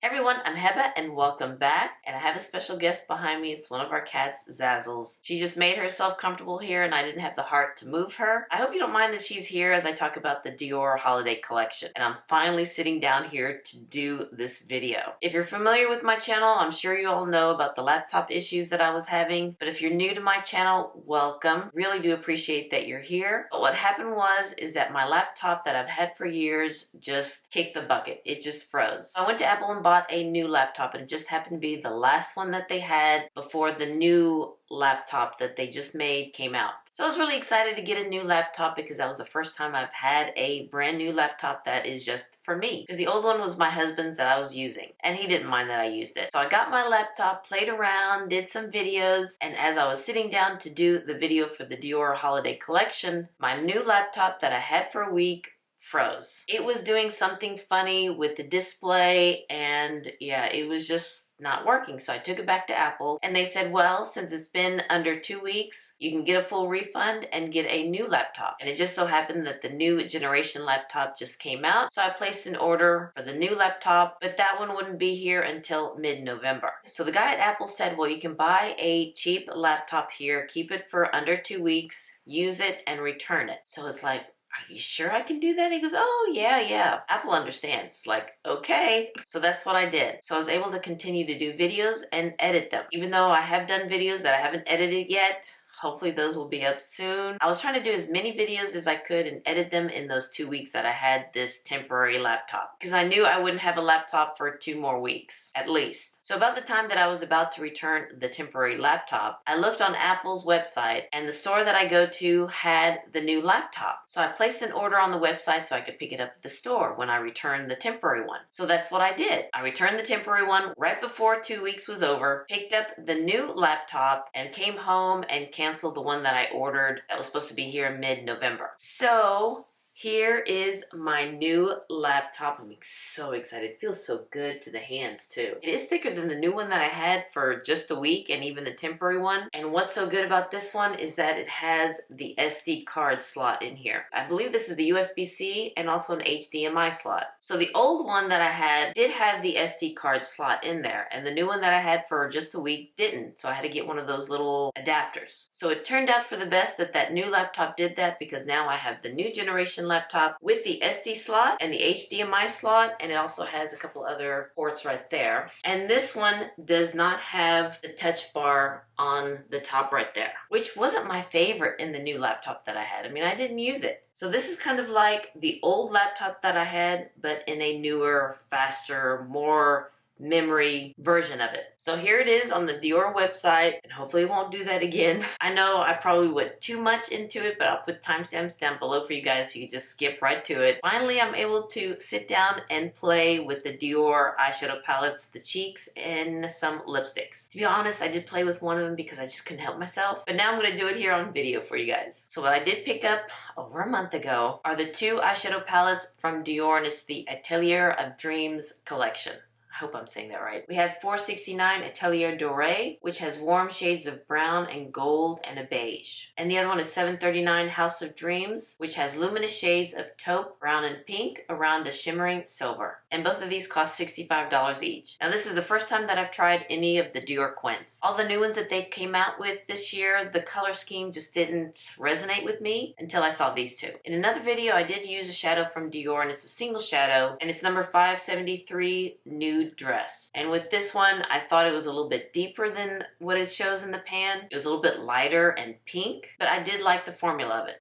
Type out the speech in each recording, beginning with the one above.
Everyone, I'm Heba and welcome back. And I have a special guest behind me. It's one of our cats, Zazzles. She just made herself comfortable here and I didn't have the heart to move her. I hope you don't mind that she's here as I talk about the Dior holiday collection. And I'm finally sitting down here to do this video. If you're familiar with my channel, I'm sure you all know about the laptop issues that I was having. But if you're new to my channel, welcome. Really do appreciate that you're here. But what happened is that my laptop that I've had for years just kicked the bucket. It just froze. So I went to Apple and bought a new laptop, and it just happened to be the last one that they had before the new laptop that they just made came out. So I was really excited to get a new laptop because that was the first time I've had a brand new laptop that is just for me. Because the old one was my husband's that I was using, and he didn't mind that I used it. So I got my laptop, played around, did some videos, and as I was sitting down to do the video for the Dior holiday collection, my new laptop that I had for a week froze. It was doing something funny with the display, and yeah, it was just not working. So I took it back to Apple and they said, well, since it's been under 2 weeks, you can get a full refund and get a new laptop. And it just so happened that the new generation laptop just came out. So I placed an order for the new laptop, but that one wouldn't be here until mid-November. So the guy at Apple said, well, you can buy a cheap laptop here, keep it for under 2 weeks, use it and return it. So it's like, are you sure I can do that? He goes, oh, yeah. Apple understands. Like, okay. So that's what I did. So I was able to continue to do videos and edit them. Even though I have done videos that I haven't edited yet, hopefully those will be up soon. I was trying to do as many videos as I could and edit them in those 2 weeks that I had this temporary laptop. Because I knew I wouldn't have a laptop for 2 more weeks, at least. So about the time that I was about to return the temporary laptop, I looked on Apple's website and the store that I go to had the new laptop. So I placed an order on the website so I could pick it up at the store when I returned the temporary one. So that's what I did. I returned the temporary one right before 2 weeks was over, picked up the new laptop and came home and canceled the one that I ordered that was supposed to be here mid-November. So here is my new laptop. I'm so excited. It feels so good to the hands too. It is thicker than the new one that I had for just a week and even the temporary one. And what's so good about this one is that it has the SD card slot in here. I believe this is the USB-C and also an HDMI slot. So the old one that I had did have the SD card slot in there, and the new one that I had for just a week didn't. So I had to get one of those little adapters. So it turned out for the best that that new laptop did that, because now I have the new generation laptop with the SD slot and the HDMI slot, and it also has a couple other ports right there. And this one does not have the touch bar on the top right there, which wasn't my favorite in the new laptop that I had. I mean, I didn't use it. So this is kind of like the old laptop that I had, but in a newer, faster, more memory version of it. So here it is on the Dior website, and hopefully it won't do that again. I know I probably went too much into it, but I'll put timestamps down below for you guys so you can just skip right to it. Finally, I'm able to sit down and play with the Dior eyeshadow palettes, the cheeks, and some lipsticks. To be honest, I did play with one of them because I just couldn't help myself, but now I'm going to do it here on video for you guys. So what I did pick up over a month ago are the 2 eyeshadow palettes from Dior, and it's the Atelier of Dreams collection. I hope I'm saying that right. We have $4.69 Atelier Dore, which has warm shades of brown and gold and a beige. And the other one is $7.39 House of Dreams, which has luminous shades of taupe, brown and pink around a shimmering silver. And both of these cost $65 each. Now this is the first time that I've tried any of the Dior Quints. All the new ones that they've came out with this year, the color scheme just didn't resonate with me until I saw these 2. In another video, I did use a shadow from Dior, and it's a single shadow, and it's number 573 Nude Dress. And with this one, I thought it was a little bit deeper than what it shows in the pan. It was a little bit lighter and pink, but I did like the formula of it.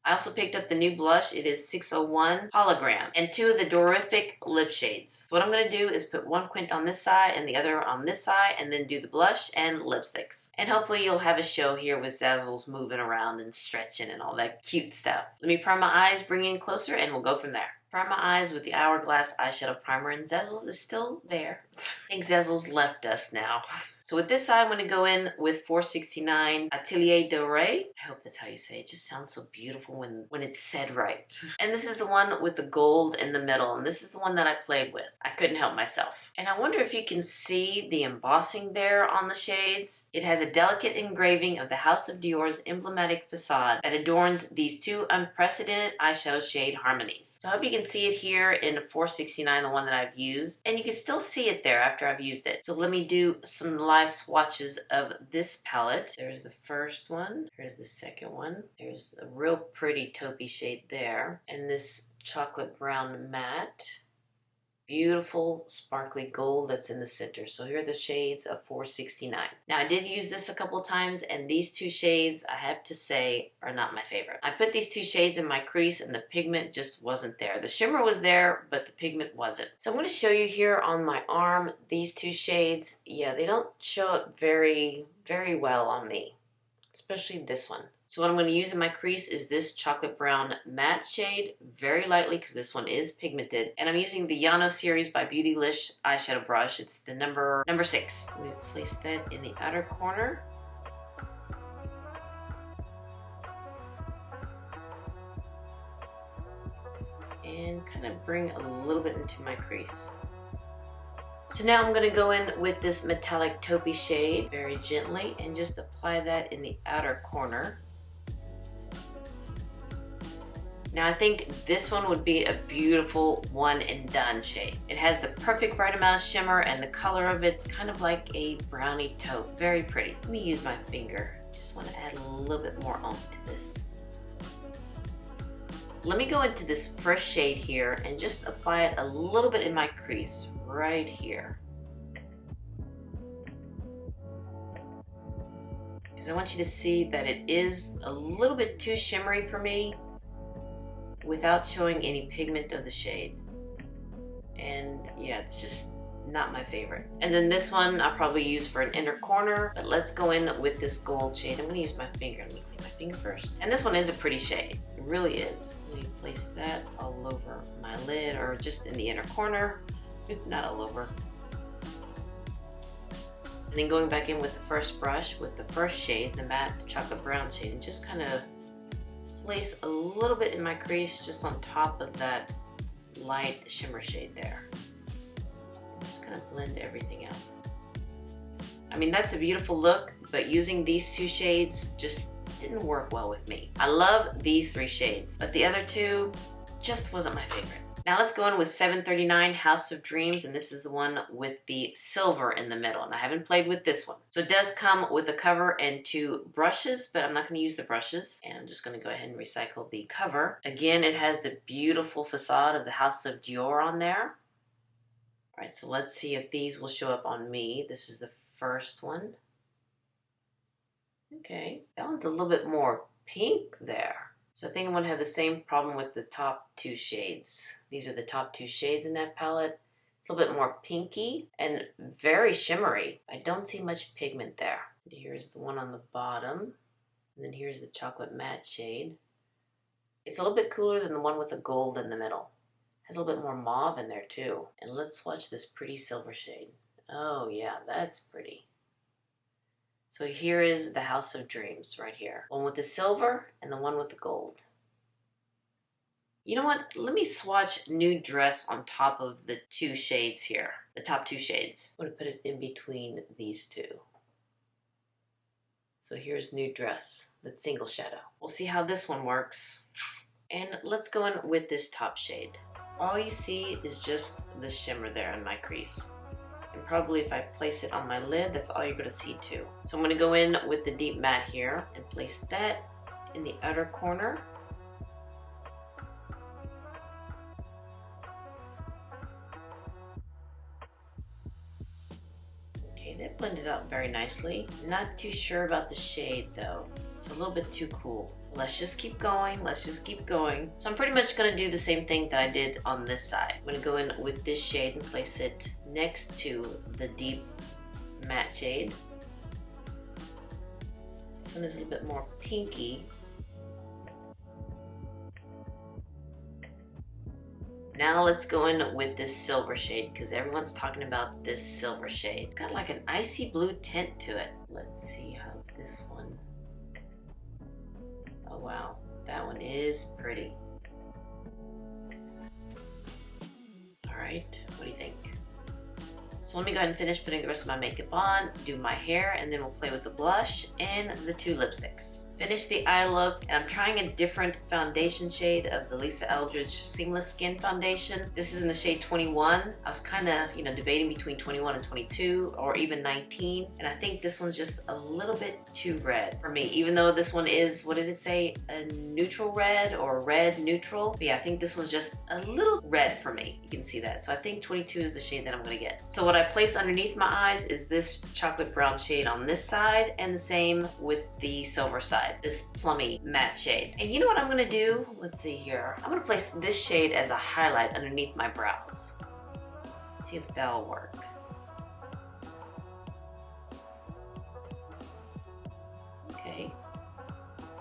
I also picked up the new blush. It is 601 Hologram, and 2 of the Diorific lip shades. So what I'm going to do is put one quint on this side and the other on this side, and then do the blush and lipsticks. And hopefully you'll have a show here with Zazzles moving around and stretching and all that cute stuff. Let me prime my eyes, bring in closer, and we'll go from there. Prime my eyes with the Hourglass eyeshadow primer, and Zazzles is still there. I think Zazzles left us now. So with this side, I'm going to go in with 469 Atelier Dore. I hope that's how you say it. It just sounds so beautiful when it's said right. And this is the one with the gold in the middle, and this is the one that I played with. I couldn't help myself. And I wonder if you can see the embossing there on the shades. It has a delicate engraving of the House of Dior's emblematic facade that adorns these two unprecedented eyeshadow shade harmonies. So I hope you can see it here in 469, the one that I've used, and you can still see it there after I've used it. So let me do some live swatches of this palette. There's the first one. Here's the second one. There's a real pretty taupey shade there, and this chocolate brown matte. Beautiful sparkly gold that's in the center. So here are the shades of 469. Now I did use this a couple times, and these two shades, I have to say, are not my favorite. I put these two shades in my crease and the pigment just wasn't there. The shimmer was there, but the pigment wasn't. So I'm going to show you here on my arm these two shades. Yeah, they don't show up very well on me, especially this one. So what I'm going to use in my crease is this chocolate brown matte shade, very lightly because this one is pigmented. And I'm using the Yano series by Beautylish eyeshadow brush. It's the number 6. Let me place that in the outer corner. And kind of bring a little bit into my crease. So now I'm going to go in with this metallic taupey shade very gently and just apply that in the outer corner. Now I think this one would be a beautiful one and done shade. It has the perfect right amount of shimmer, and the color of it's kind of like a brownie taupe. Very pretty. Let me use my finger. Just want to add a little bit more oomph to this. Let me go into this first shade here and just apply it a little bit in my crease right here. Because I want you to see that it is a little bit too shimmery for me without showing any pigment of the shade. And yeah, it's just not my favorite. And then this one I'll probably use for an inner corner, but let's go in with this gold shade. I'm going to use my finger. Let me clean my finger first. And this one is a pretty shade. It really is. Let me place that all over my lid, or just in the inner corner, not all over. And then going back in with the first brush with the first shade, the matte chocolate brown shade, and just kind of place a little bit in my crease just on top of that light shimmer shade there. Just kind of blend everything out. I mean, that's a beautiful look, but using these two shades just didn't work well with me. I love these 3 shades, but the other 2 just wasn't my favorite. Now let's go in with 739 House of Dreams, and this is the one with the silver in the middle, and I haven't played with this one. So it does come with a cover and 2 brushes, but I'm not going to use the brushes, and I'm just going to go ahead and recycle the cover. Again, it has the beautiful facade of the House of Dior on there. All right, so let's see if these will show up on me. This is the first one. Okay, that one's a little bit more pink there. So I think I'm going to have the same problem with the top 2 shades. These are the top 2 shades in that palette. It's a little bit more pinky and very shimmery. I don't see much pigment there. And here's the one on the bottom. And then here's the chocolate matte shade. It's a little bit cooler than the one with the gold in the middle. Has a little bit more mauve in there too. And let's swatch this pretty silver shade. Oh yeah, that's pretty. So here is the House of Dreams right here. One with the silver and the one with the gold. You know what? Let me swatch Nude Dress on top of the 2 shades here. The top 2 shades. I'm going to put it in between these 2. So here's Nude Dress, that single shadow. We'll see how this one works. And let's go in with this top shade. All you see is just the shimmer there in my crease. And probably if I place it on my lid, that's all you're going to see too. So I'm going to go in with the deep matte here and place that in the outer corner. Okay, that blended out very nicely. Not too sure about the shade though. It's a little bit too cool. Let's just keep going. Let's just keep going. So I'm pretty much going to do the same thing that I did on this side. I'm going to go in with this shade and place it next to the deep matte shade. This one is a little bit more pinky. Now let's go in with this silver shade because everyone's talking about this silver shade. Got like an icy blue tint to it. Let's see how this one. Oh wow, that one is pretty. All right, what do you think? So let me go ahead and finish putting the rest of my makeup on, do my hair, and then we'll play with the blush and the 2 lipsticks. Finish the eye look, and I'm trying a different foundation shade of the Lisa Eldridge Seamless Skin Foundation. This is in the shade 21. I was kind of, debating between 21 and 22 or even 19, and I think this one's just a little bit too red for me, even though this one is, what did it say, a neutral red or red neutral? But yeah, I think this one's just a little red for me. You can see that. So I think 22 is the shade that I'm gonna get. So what I place underneath my eyes is this chocolate brown shade on this side, and the same with the silver side. This plummy matte shade. And you know what I'm gonna do? Let's see here. I'm gonna place this shade as a highlight underneath my brows. See if that'll work. Okay.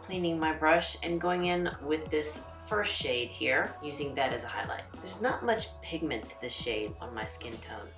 Cleaning my brush and going in with this first shade here, using that as a highlight. There's not much pigment to this shade on my skin tone.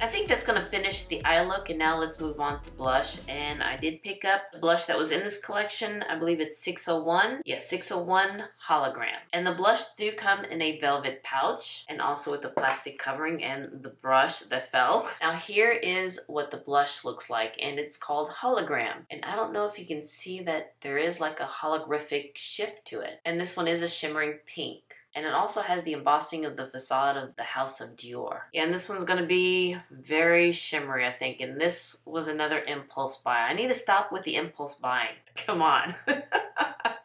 I think that's gonna finish the eye look, and now let's move on to blush. And I did pick up the blush that was in this collection. I believe it's 601. Yeah, 601 Hologram. And the blush do come in a velvet pouch and also with the plastic covering and the brush that fell. Now here is what the blush looks like, and it's called Hologram. And I don't know if you can see that there is like a holographic shift to it. And this one is a shimmering pink. And it also has the embossing of the facade of the House of Dior. Yeah, and this one's gonna be very shimmery, I think. And this was another impulse buy. I need to stop with the impulse buying. Come on.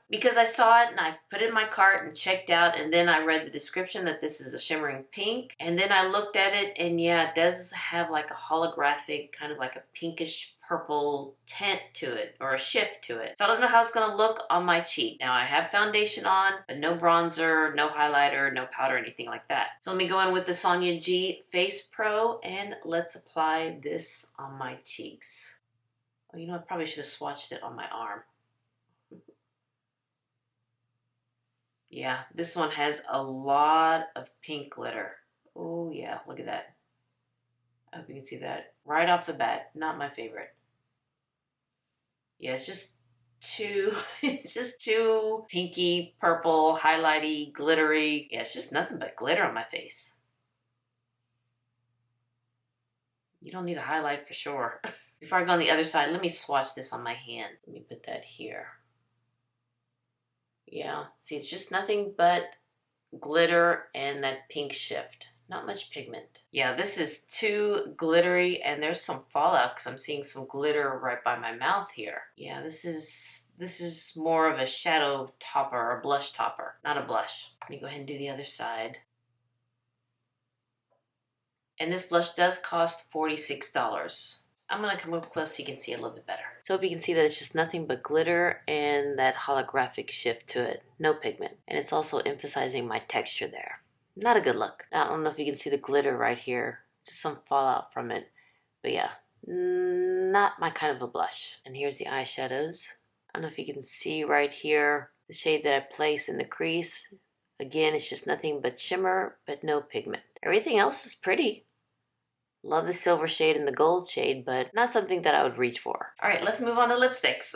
Because I saw it and I put it in my cart and checked out, and then I read the description that this is a shimmering pink. And then I looked at it, and yeah, it does have like a holographic, kind of like a pinkish purple tint to it, or a shift to it. So I don't know how it's gonna look on my cheek. Now I have foundation on, but no bronzer, no highlighter, no powder, anything like that. So let me go in with the Sonia G Face Pro, and let's apply this on my cheeks. Oh, you know, I probably should have swatched it on my arm. Yeah, this one has a lot of pink glitter. Oh yeah, look at that. I hope you can see that. Right off the bat, not my favorite. Yeah, it's just too pinky, purple, highlighty, glittery. Yeah, it's just nothing but glitter on my face. You don't need a highlight for sure. Before I go on the other side, let me swatch this on my hand. Let me put that here. Yeah, see, it's just nothing but glitter and that pink shift. Not much pigment. Yeah, this is too glittery, and there's some fallout because I'm seeing some glitter right by my mouth here. Yeah, this is more of a shadow topper or blush topper, not a blush. Let me go ahead and do the other side. And this blush does cost $46. I'm gonna come up close so you can see a little bit better. So hope you can see that it's just nothing but glitter and that holographic shift to it. No pigment. And it's also emphasizing my texture there. Not a good look. I don't know if you can see the glitter right here. Just some fallout from it. But yeah, not my kind of a blush. And here's the eyeshadows. I don't know if you can see right here the shade that I placed in the crease. Again, it's just nothing but shimmer, but no pigment. Everything else is pretty. Love the silver shade and the gold shade, but not something that I would reach for. All right, let's move on to lipsticks.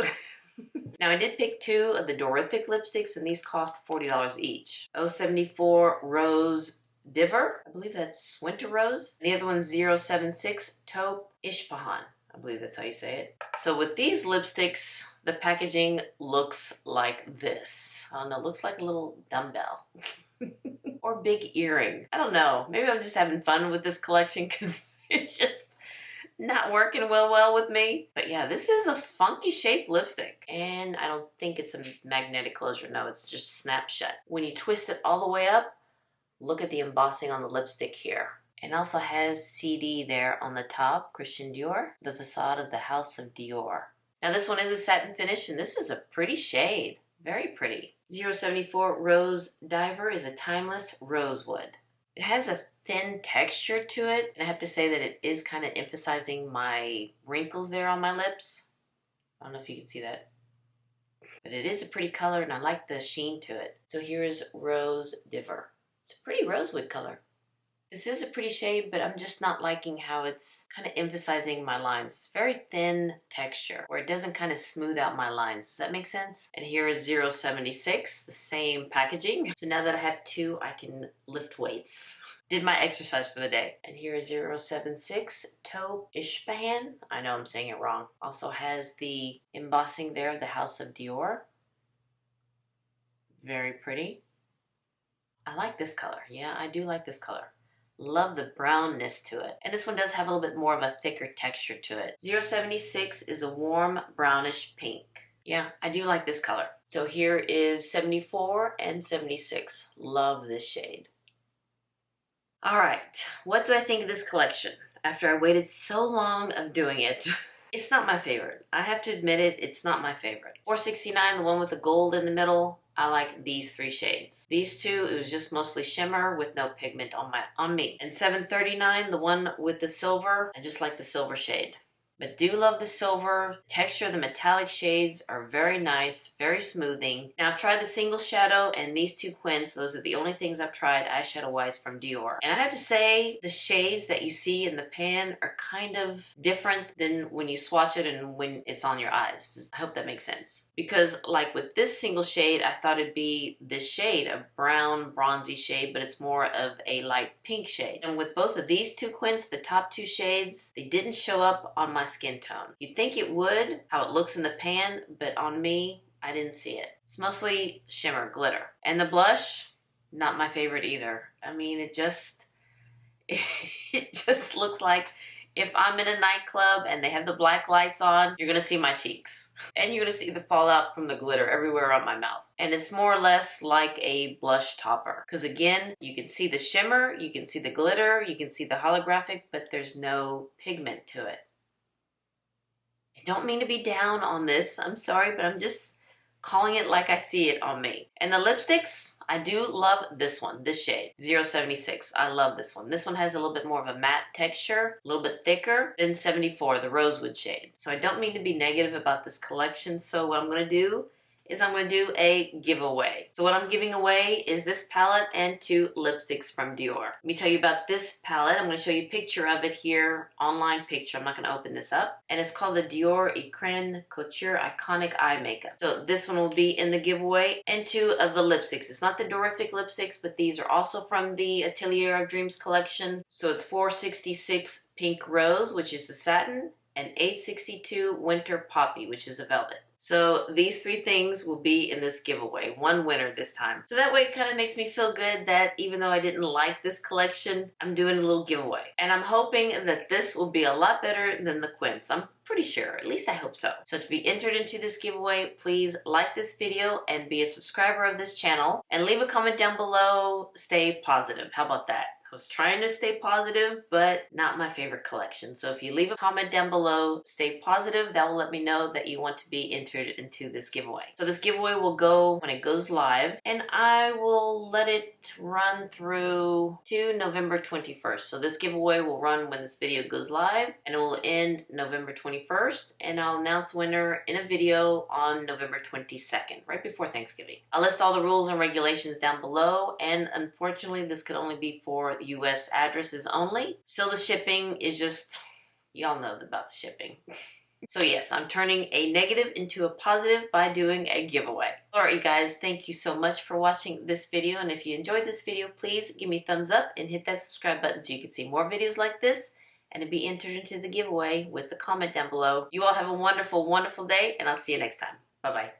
Now, I did pick 2 of the Diorific lipsticks, and these cost $40 each. 074 Rose Diver, I believe that's Winter Rose. The other one's 076 Taupe Isphan. I believe that's how you say it. So with these lipsticks, the packaging looks like this. I don't know, it looks like a little dumbbell. Or big earring. I don't know. Maybe I'm just having fun with this collection because it's just not working well with me. But yeah, this is a funky shaped lipstick. And I don't think it's a magnetic closure. No, it's just snap shut. When you twist it all the way up, look at the embossing on the lipstick here. It also has CD there on the top, Christian Dior, the facade of the House of Dior. Now this one is a satin finish, and this is a pretty shade. Very pretty. 074 Rose Diver is a timeless rosewood. It has a thin texture to it, and I have to say that it is kind of emphasizing my wrinkles there on my lips. I don't know if you can see that. But it is a pretty color, and I like the sheen to it. So here's Rose Diver. It's a pretty rosewood color. This is a pretty shade, but I'm just not liking how it's kind of emphasizing my lines. It's very thin texture where it doesn't kind of smooth out my lines. Does that make sense? And here is 076, the same packaging. So now that I have two, I can lift weights. Did my exercise for the day. And here is 076 Taupe Isphan. I know I'm saying it wrong. Also has the embossing there of the House of Dior. Very pretty. I like this color. Yeah, I do like this color. Love the brownness to it. And this one does have a little bit more of a thicker texture to it. 076 is a warm brownish pink. Yeah, I do like this color. So here is 74 and 76. Love this shade. All right, what do I think of this collection? After I waited so long of doing it, it's not my favorite. I have to admit it, it's not my favorite. 469, the one with the gold in the middle, I like these three shades. These two, it was just mostly shimmer with no pigment on me. And 739, the one with the silver, I just like the silver shade. But do love the silver. Texture of the metallic shades are very nice, very smoothing. Now I've tried the single shadow and these two quints. Those are the only things I've tried eyeshadow wise from Dior. And I have to say the shades that you see in the pan are kind of different than when you swatch it and when it's on your eyes. I hope that makes sense. Because like with this single shade, I thought it'd be this shade, a brown bronzy shade, but it's more of a light pink shade. And with both of these two quints, the top two shades, they didn't show up on my skin tone. You'd think it would, how it looks in the pan, but on me, I didn't see it. It's mostly shimmer, glitter. And the blush, not my favorite either. I mean, it just looks like if I'm in a nightclub and they have the black lights on, you're gonna see my cheeks. And you're gonna see the fallout from the glitter everywhere on my mouth. And it's more or less like a blush topper. Because again, you can see the shimmer, you can see the glitter, you can see the holographic, but there's no pigment to it. I don't mean to be down on this, I'm sorry, but I'm just calling it like I see it on me. And the lipsticks, I do love this one, this shade, 076. I love this one. This one has a little bit more of a matte texture, a little bit thicker than 74, the rosewood shade. So I don't mean to be negative about this collection. So what I'm going to do is I'm going to do a giveaway. So what I'm giving away is this palette and two lipsticks from Dior. Let me tell you about this palette. I'm going to show you a picture of it here, online picture. I'm not going to open this up. And it's called the Dior Ecran Couture Iconic Eye Makeup. So this one will be in the giveaway, and two of the lipsticks. It's not the Diorific lipsticks, but these are also from the Atelier of Dreams collection. So it's 466 Pink Rose, which is a satin, and 862 Winter Poppy, which is a velvet. So these three things will be in this giveaway. One winner this time. So that way it kind of makes me feel good that even though I didn't like this collection, I'm doing a little giveaway. And I'm hoping that this will be a lot better than the quints. I'm pretty sure, at least I hope so. So to be entered into this giveaway, please like this video and be a subscriber of this channel. And leave a comment down below, stay positive. How about that? I was trying to stay positive, but not my favorite collection. So if you leave a comment down below, stay positive, that will let me know that you want to be entered into this giveaway. So this giveaway will go when it goes live, and I will let it run through to November 21st. So this giveaway will run when this video goes live, and it will end November 21st, and I'll announce winner in a video on November 22nd, right before Thanksgiving. I'll list all the rules and regulations down below, and unfortunately this could only be for US addresses only. So the shipping is just, y'all know about the shipping. So yes, I'm turning a negative into a positive by doing a giveaway. Alright you guys, thank you so much for watching this video, and if you enjoyed this video, please give me a thumbs up and hit that subscribe button so you can see more videos like this and to be entered into the giveaway with the comment down below. You all have a wonderful, wonderful day, and I'll see you next time. Bye-bye.